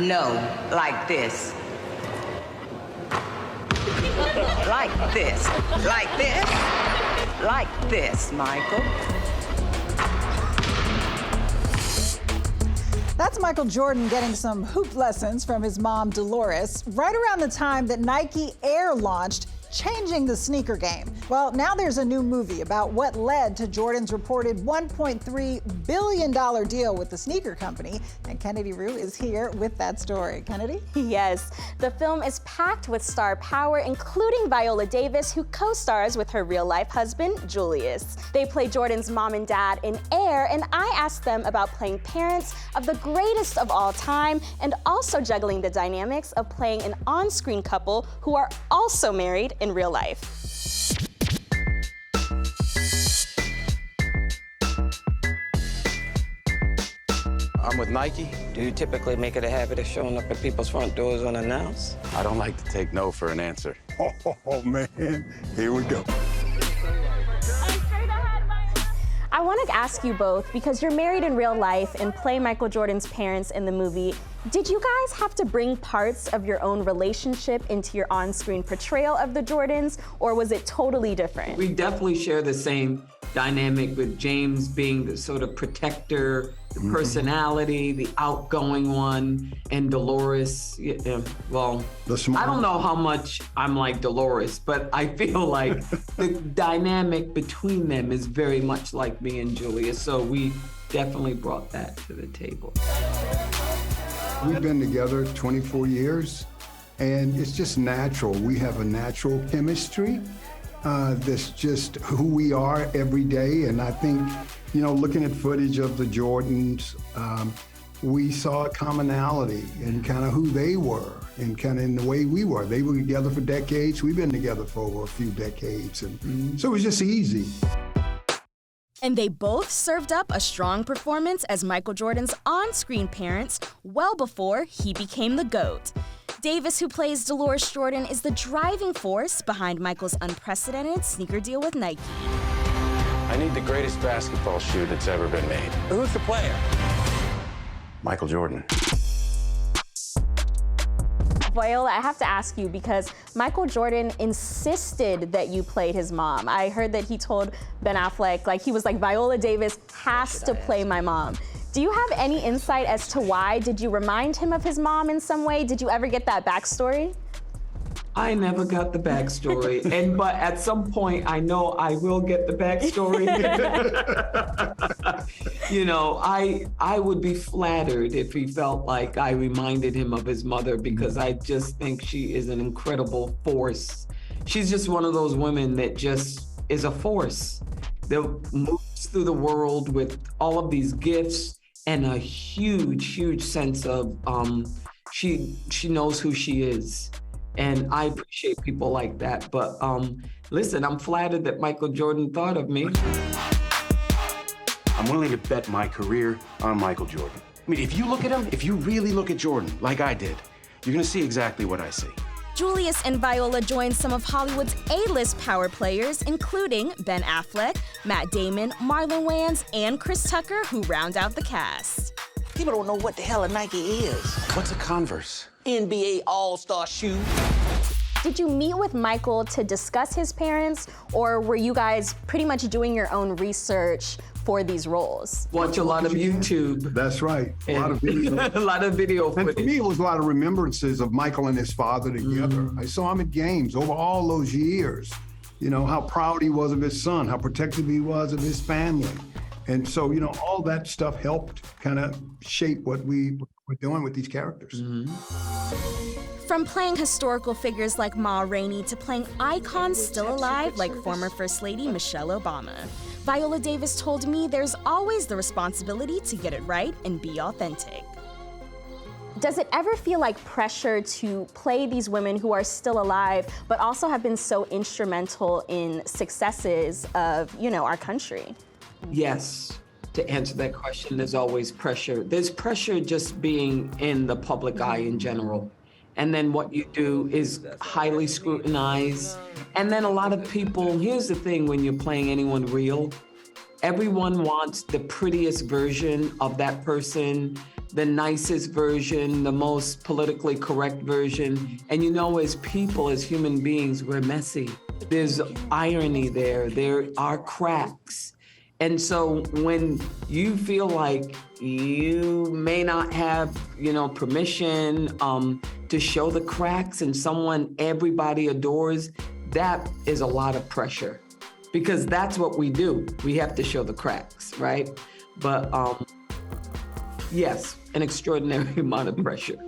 No, like this. Like this. Like this. Like this, Michael. That's Michael Jordan getting some hoop lessons from his mom, Dolores, right around the time that Nike Air launched, changing the sneaker game. Well, now there's a new movie about what led to Jordan's reported $1.3 billion deal with the sneaker company, and Kennedy Rue is here with that story. Kennedy? Yes, the film is packed with star power, including Viola Davis, who co-stars with her real-life husband, Julius. They play Jordan's mom and dad in Air, and I asked them about playing parents of the greatest of all time, and also juggling the dynamics of playing an on-screen couple who are also married in real life. I'm with Nike. Do you typically make it a habit of showing up at people's front doors unannounced? I don't like to take no for an answer. Oh, man, here we go. I want to ask you both, because you're married in real life and play Michael Jordan's parents in the movie, did you guys have to bring parts of your own relationship into your on-screen portrayal of the Jordans, or was it totally different? We definitely share the same dynamic, with James being the sort of protector, the personality, the outgoing one, and Dolores, well, I don't know how much I'm like Dolores, but I feel like the dynamic between them is very much like me and Julius, so we definitely brought that to the table. We've been together 24 years, and it's just natural. We have a natural chemistry that's just who we are every day. And I think, you know, looking at footage of the Jordans, we saw a commonality in kind of who they were and kind of in the way we were. They were together for decades. We've been together for over a few decades. And so it was just easy. And they both served up a strong performance as Michael Jordan's on-screen parents well before he became the GOAT. Davis, who plays Dolores Jordan, is the driving force behind Michael's unprecedented sneaker deal with Nike. I need the greatest basketball shoe that's ever been made. Who's the player? Michael Jordan. Viola, I have to ask you, because Michael Jordan insisted that you played his mom. I heard that he told Ben Affleck, like, he was like, Viola Davis has to play my mom. Do you have any insight as to why? Did you remind him of his mom in some way? Did you ever get that backstory? I never got the backstory, but at some point I know I will get the backstory. You know, I would be flattered if he felt like I reminded him of his mother, because I just think she is an incredible force. She's just one of those women that just is a force that moves through the world with all of these gifts and a huge, huge sense of she knows who she is. And I appreciate people like that. But listen, I'm flattered that Michael Jordan thought of me. I'm willing to bet my career on Michael Jordan. I mean, if you look at him, if you really look at Jordan like I did, you're gonna see exactly what I see. Julius and Viola joined some of Hollywood's A-list power players, including Ben Affleck, Matt Damon, Marlon Wayans, and Chris Tucker, who round out the cast. People don't know what the hell a Nike is. What's a Converse? NBA All-Star shoe. Did you meet with Michael to discuss his parents, or were you guys pretty much doing your own research for these roles? Watch a lot of YouTube. That's right. A lot of video. A lot of video And for footage. me, it was a lot of remembrances of Michael and his father together. I saw him at games over all those years. You know, how proud he was of his son, how protective he was of his family. And so, you know, all that stuff helped kind of shape what we were doing with these characters. From playing historical figures like Ma Rainey to playing icons still alive like former First Lady Michelle Obama, Viola Davis told me there's always the responsibility to get it right and be authentic. Does it ever feel like pressure to play these women who are still alive, but also have been so instrumental in successes of, you know, our country? Yes. To answer that question, there's always pressure. There's pressure just being in the public eye in general. And then what you do is highly scrutinized. And then a lot of people, here's the thing when you're playing anyone real, everyone wants the prettiest version of that person, the nicest version, the most politically correct version. And you know, as people, as human beings, we're messy. There's irony there. There are cracks. And so when you feel like you may not have, permission to show the cracks in someone everybody adores, that is a lot of pressure, because that's what we do. We have to show the cracks, right? But yes, an extraordinary amount of pressure.